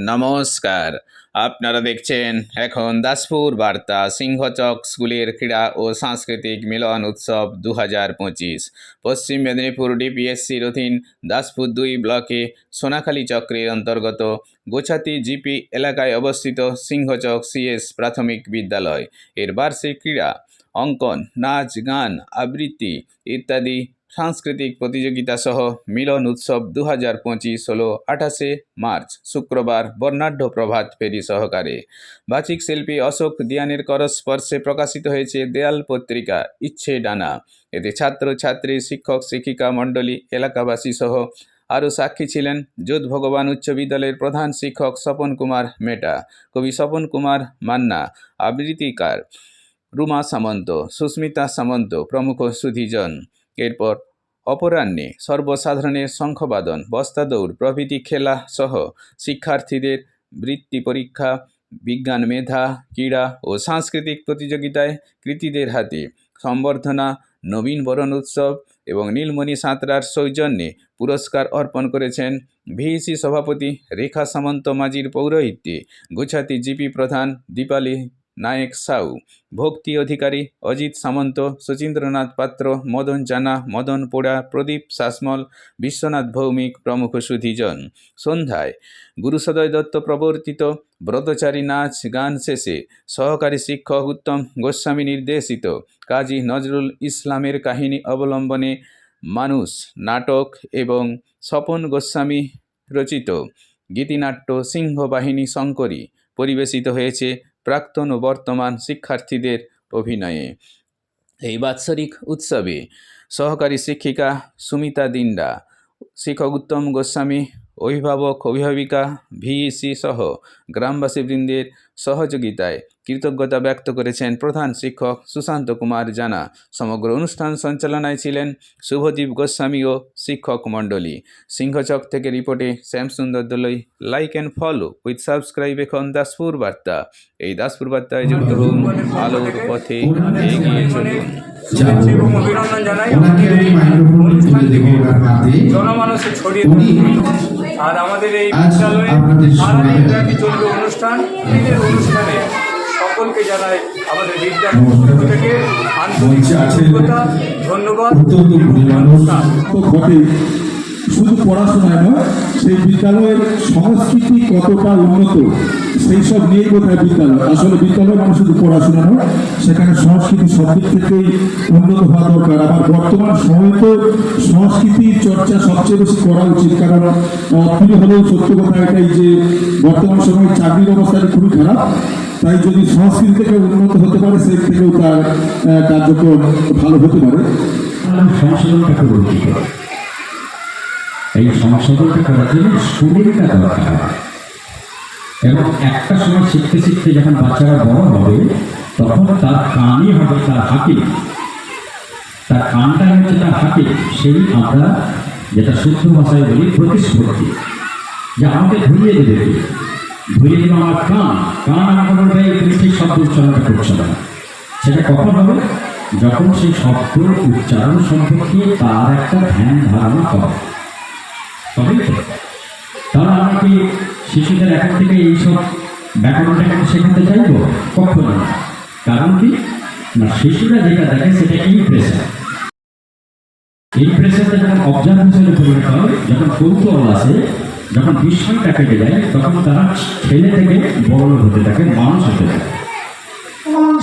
নমস্কার, আপনারা দেখছেন এখন দাসপুর বার্তা সিংহচক স্কুলের ক্রীড়া ও সাংস্কৃতিক মিলন উৎসব 2025। পশ্চিম মেদিনীপুর ডিপিএসসির অধীন দাসপুর 2 ব্লকে সোনাখালী চক্রের অন্তর্গত গোছাতি জিপি এলাকায় অবস্থিত সিংহচক সিএস প্রাথমিক বিদ্যালয় এর বার্ষিক ক্রীড়া, অঙ্কন, নাচ, গান, আবৃত্তি ইত্যাদি সাংস্কৃতিক প্রতিযোগিতা সহ মিলন উৎসব 2025 হলো 28 মার্চ শুক্রবার বর্ণাঢ্য প্রভাত ফেরি সহকারে। বাচিক শিল্পী অশোক দিয়ানের করস্পর্শে প্রকাশিত হয়েছে দেয়াল পত্রিকা ইচ্ছে ডানা। এতে ছাত্র ছাত্রী, শিক্ষক শিক্ষিকা মণ্ডলী, এলাকাবাসী সহ আরও সাক্ষী ছিলেন যোধ ভগবান উচ্চ বিদ্যালয়ের প্রধান শিক্ষক স্বপন কুমার মেটা, কবি স্বপন কুমার মান্না, আবৃত্তিকার রুমা সামন্ত, সুস্মিতা সামন্ত প্রমুখ সুধীজন। এরপর অপরাহ্নে সর্বসাধারণের শঙ্খবাদন, বস্তা দৌড় প্রভৃতি খেলা সহ শিক্ষার্থীদের বৃত্তি পরীক্ষা, বিজ্ঞান মেধা, ক্রীড়া ও সাংস্কৃতিক প্রতিযোগিতায় কৃতীদের হাতে সম্বর্ধনা, নবীন বরণ উৎসব এবং নীলমণি সাঁতরার সৌজন্যে পুরস্কার অর্পণ করেছেন ভিইসি সভাপতি রেখা সামন্ত মাঝির পৌরোহিত্যে গোছাতি জিপি প্রধান দীপালি নায়েক সাউ, ভক্তি অধিকারী অজিত সামন্ত, শচীন্দ্রনাথ পাত্র, মদন জানা, মদন পোড়া, প্রদীপ শাসমল, বিশ্বনাথ ভৌমিক প্রমুখ সুধীজন। সন্ধ্যায় গুরুসদয় দত্ত প্রবর্তিত ব্রতচারী নাচ গান শেষে সহকারী শিক্ষক উত্তম গোস্বামী নির্দেশিত কাজী নজরুল ইসলামের কাহিনী অবলম্বনে মানুষ নাটক এবং স্বপন গোস্বামী রচিত গীতিনাট্য সিংহবাহিনী শঙ্করী পরিবেশিত হয়েছে প্রাক্তন ও বর্তমান শিক্ষার্থীদের অভিনয়ে। এই বাৎসরিক উৎসবে সহকারী শিক্ষিকা সুমিতা দিন্ডা, শিক্ষক উত্তম গোস্বামী, অভিভাবক অভিভাবিকা, ভিইসি সহ গ্রামবাসীবৃন্দের সহযোগিতায় কৃতজ্ঞতা ব্যক্ত করেছেন প্রধান শিক্ষক সুশান্ত কুমার জানা। সমগ্র অনুষ্ঠান সঞ্চালনায় ছিলেন শুভদীপ গোস্বামী ও শিক্ষক মণ্ডলী। সিংহচক থেকে রিপোর্টে শ্যামসুন্দর দলই। Like and follow with subscribe এখন দাসপুর বার্তা। এই দাসপুর বার্তায় যুক্ত হন, আলোর পথে এগিয়ে চলুন। এবং অভিনন্দন জানাই জনমানসে ছড়িয়ে আর আমাদের এই বিদ্যালয়ে সারাদিনব্যাপী চলবে অনুষ্ঠান। ঈদের অনুষ্ঠানে সকলকে জানাই আমাদের বিদ্যালয় থেকে আন্তরিক কৃতজ্ঞতা, ধন্যবাদ। শুধু পড়াশোনায় নয়, সেই বিদ্যালয়ের সংস্কৃতি কতটা উন্নত সেই সব নিয়েই বোধহয় বিদ্যালয়। আসলে বিদ্যালয় মানে শুধু পড়াশোনা নয়, সেখানে সংস্কৃতি সব দিক থেকেই উন্নত হওয়া দরকার। আবার বর্তমান সময়ে তো সংস্কৃতির চর্চা সবচেয়ে বেশি করা উচিত, কারণ অর্থনীতি হলেও সত্য কথা এটাই যে বর্তমান সময়ে চাকরির অবস্থাটা খুবই খারাপ। তাই যদি সংস্কৃতি থেকে উন্নত হতে পারে, সেই থেকেও তার কার্যক্রম ভালো হতে পারে। সংশোধনটাকে বলতে এই সংশোধনটা করার জন্য স্কুলিংটা দরকার। এবং একটা সময় শিখতে শিখতে যখন বাচ্চারা বড় হবে, তখন তার কানই হবে তার হাকিম, তার কানটা হচ্ছে তার হাকিম। সেই আমরা যেটা শুদ্ধ ভাষায় বলি প্রতিস্ফূর্তি, যে আমাকে ধরিয়ে দেবে, ধরিয়ে দেবে আমার কান। কান আমাকে বলবে তুমি সেই শব্দ উচ্চারণটা করছো না। সেটা কখন হবে? যখন সেই শব্দ উচ্চারণ সম্পর্কে তার একটা ধ্যান ধারণা করে। তাহলে আমরা কি শিশুদের এখন থেকে এইসব ব্যাকরণটাকে শেখাতে চাইব? কখনো না। কারণ কি না, শিশুরা যেটা দেখে সেটা ইমপ্রেশন। ইমপ্রেশনটা যখন অবজারভেশনে পরিণত হয়, যখন কৌতূহল আসে, যখন বিস্ময়টা কেটে যায়, তখন তারা ছেলে থেকে বড় হতে থাকে, মানুষ হতে থাকে।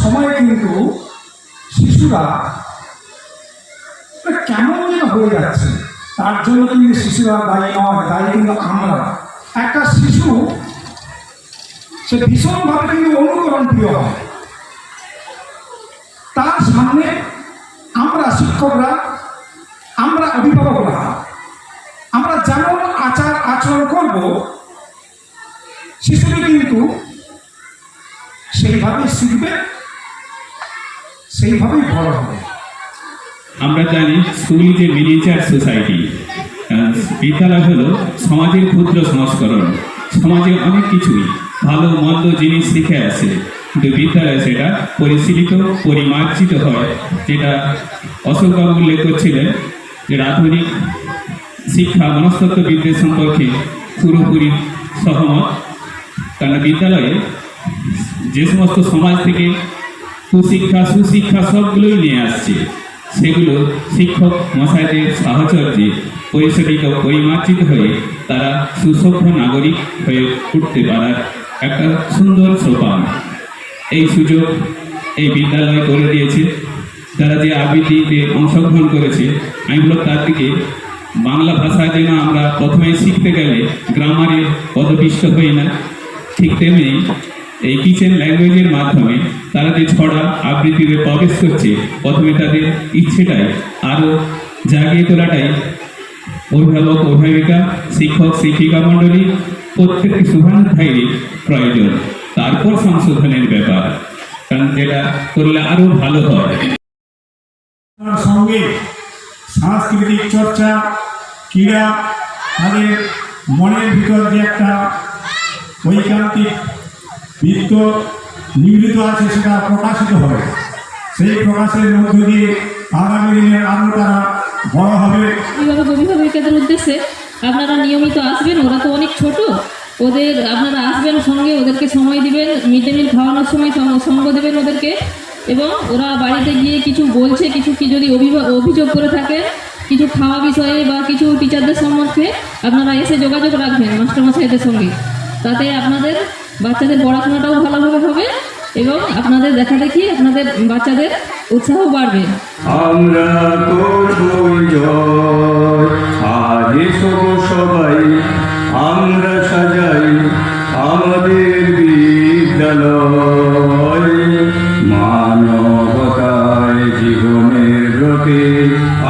সময় কিন্তু শিশুরা কেমন যেন হয়ে যাচ্ছে, তার জন্য কিন্তু শিশুরা দায়ী নয়, দায়ী কিন্তু আমরা। একটা শিশু সে ভীষণভাবে কিন্তু অনুকরণ প্রিয় হয়। তার সামনে আমরা শিক্ষকরা, আমরা অভিভাবকরা, আমরা যেমন আচার আচরণ করব, শিশুটি কিন্তু সেইভাবেই শিখবে, সেইভাবেই বড় হবে। আমরা জানি স্কুল যে মিনিয়েচার সোসাইটি, বিদ্যালয় হলো সমাজের ক্ষুদ্র সংস্করণ। সমাজে অনেক কিছুই ভালো মন্দ জিনিস শিখে আসে, কিন্তু বিদ্যালয়ে সেটা পরিশীলিত পরিমার্জিত হয়, যেটা অশোকবাবু উল্লেখ করছিলেন এর আধুনিক শিক্ষা মনস্তত্ত্ববিদ্যা সম্পর্কে পুরোপুরি সহমত। কারণ বিদ্যালয়ে যে সমস্ত সমাজ থেকে কুশিক্ষা সুশিক্ষা সবগুলোই নিয়ে আসছে, সেগুলো শিক্ষক মশাইদের সাহচর্যে পরিচালিত পরিমার্জিত হয়ে তারা সুসভ্য নাগরিক হয়ে উঠতে পারার একটা সুন্দর সোপান। এই সুযোগ এই বিদ্যালয় করে দিয়েছে। তারা যে আবৃত্তিতে অংশগ্রহণ করেছে, আমি বলব তার দিকে বাংলা ভাষায় যেন আমরা প্রথমে শিখতে গেলে গ্রামারে পদপিষ্ট হই না, ঠিক তেমনি এই কিচেন ল্যাঙ্গুয়েজের মাধ্যমে তারা যে ছড়া আবৃত্তিতে প্রবেশ করছে, প্রথমে তাদের ইচ্ছেটাই আরও জাগিয়ে তোলাটাই অভিভাবক অভিভাবিকা শিক্ষক শিক্ষিকা মণ্ডলী প্রত্যেকটি শুভানুধ্যায়ী প্রয়োজন। তারপর সংশোধনের ব্যাপার, কারণ যেটা করলে আরও ভালো হয়। সঙ্গে সাংস্কৃতিক চর্চা, ক্রীড়া, তাদের মনের ভিতর যে একটা ঐকান্তিক বৃত্ত নিগৃহীত আছে সেটা প্রকাশিত হবে। সেই প্রকাশের মধ্য দিয়ে আগামী দিনে আরও তারা বড় হবে। অভিভাবিকাদের উদ্দেশ্যে আপনারা নিয়মিত আসবেন, ওরা তো অনেক ছোট, ওদের আপনারা আসবেন সঙ্গে, ওদেরকে সময় দিবেন, মিড ডে মিল খাওয়ানোর সময় সঙ্গ দেবেন ওদেরকে, এবং ওরা বাড়িতে গিয়ে কিছু বলছে, কিছু কি যদি অভিযোগ করে থাকেন কিছু খাওয়া বিষয়ে বা কিছু টিচারদের সম্বন্ধে, আপনারা এসে যোগাযোগ রাখবেন মাস্টারমশাইদের সঙ্গে। তাতে আপনাদের বাচ্চাদের পড়াশোনাটাও ভালোভাবে হবে এবং আপনাদের দেখা দেখি আপনাদের বাচ্চাদের উৎসাহ বাড়বে। আমরা করবই জয়, আজ এসো সবাই আমরা সাজাই আমাদের বিদ্যালয়। মানবতায় জীবনের ব্রতে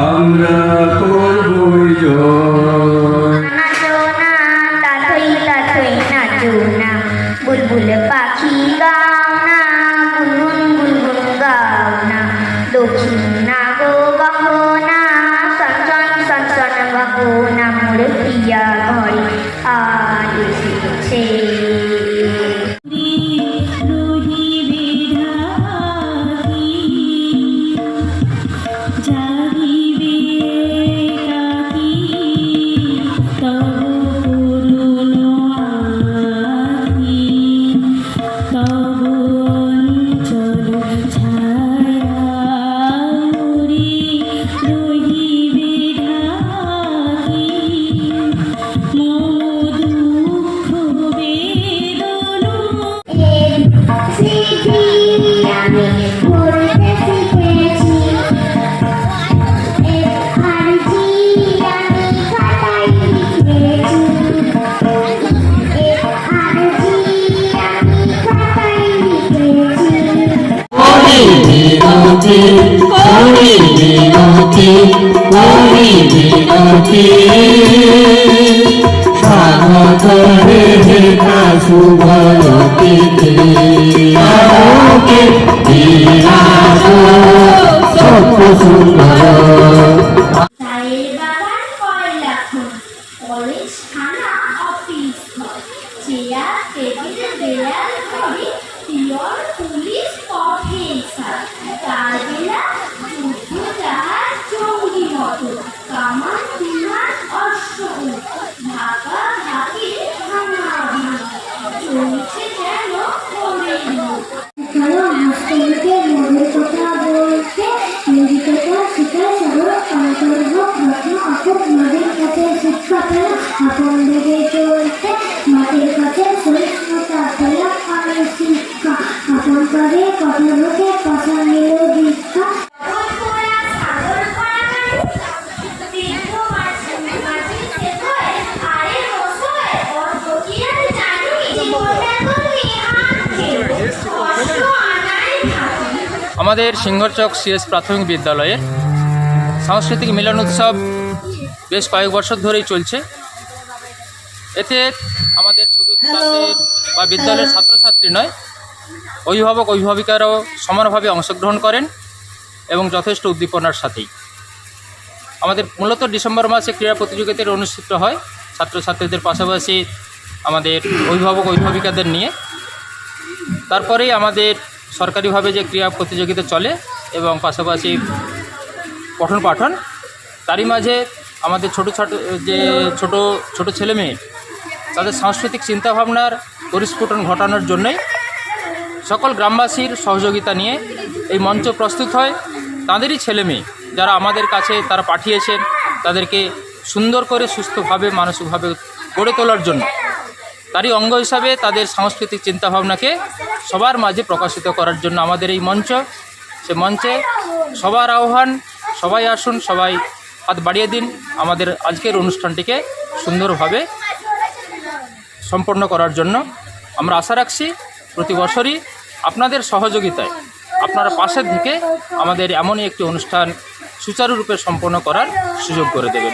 আমরা করবই জয়। নাচো না তাথই তাথই নাচো না, বুলবুল পাখি গাও না, গুনগুন গুনগুন গাও না, দক্ষিণ না গো বাহো না, সনসন সনসন বাহো না, মোর প্রিয়া ঘরে আজ এসেছে। চায়ের বাগান কয়লা খনি, কলেজ থানা অফিস ঘর, চেয়ার টেবিল দেয়াল ঘড়ি, পিয়ন পুলিশ প্রফেসর, কারবেলা যুদ্ধ জাহাজ জঙ্গি মতো, কামান বিমান অশ্বউট, ঢাকা ঢাকি ভাঙা ভাঙা, চলছে যেন ফোনের মুখ। হাসতে মনের কথা বলতে নির্দিকতা শিকার সরল অন্তর্ভুক রত্ন অকুট নদীর কাছে শিক্ষাটা আপন বেগে চলতে, মাটির কাছে সহিষ্ণুতা ফেলা আমি শিক্ষা, আপন করে কথা বলতে কথা নিল দীক্ষা। আমাদের সিংহচক সিএস প্রাথমিক বিদ্যালয়ে সাংস্কৃতিক মিলন উৎসব বেশ কয়েক বছর ধরেই চলছে। এতে আমাদের শুধু ক্লাসের বা বিদ্যালয়ের ছাত্রছাত্রী নয়, অভিভাবক অভিভাবিকারাও সমানভাবে অংশগ্রহণ করেন এবং যথেষ্ট উদ্দীপনার সাথেই। আমাদের মূলত ডিসেম্বর মাসে ক্রীড়া প্রতিযোগিতার অনুষ্ঠিত হয় ছাত্রছাত্রীদের পাশাপাশি আমাদের অভিভাবক অভিভাবিকাদের নিয়ে। তারপরেই আমাদের সরকারিভাবে যে ক্রীড়া প্রতিযোগিতা চলে এবং পাশাপাশি পঠন পাঠন তারই মাঝে আমাদের ছোট ছোট ছেলে মেয়ে তাদের সাংস্কৃতিক চিন্তাভাবনার পরিস্ফুটন ঘটানোর জন্যই সকল গ্রামবাসীর সহযোগিতা নিয়ে এই মঞ্চ প্রস্তুত হয়। তাদেরই ছেলে মেয়ে যারা আমাদের কাছে তারা পাঠিয়েছেন, তাদেরকে সুন্দর করে সুস্থভাবে মানসিকভাবে গড়ে তোলার জন্য তারই অঙ্গ হিসাবে তাদের সাংস্কৃতিক চিন্তাভাবনাকে সবার মাঝে প্রকাশিত করার জন্য আমাদের এই মঞ্চ। সে মঞ্চে সবার আহ্বান, সবাই আসুন, সবাই হাত বাড়িয়ে দিন আমাদের আজকের অনুষ্ঠানটিকে সুন্দরভাবে সম্পন্ন করার জন্য। আমরা আশা রাখছি প্রতি বছরই আপনাদের সহযোগিতায় আপনারা পাশে থেকে আমাদের এমনই একটি অনুষ্ঠান সুচারুরূপে সম্পন্ন করার সুযোগ করে দেবেন।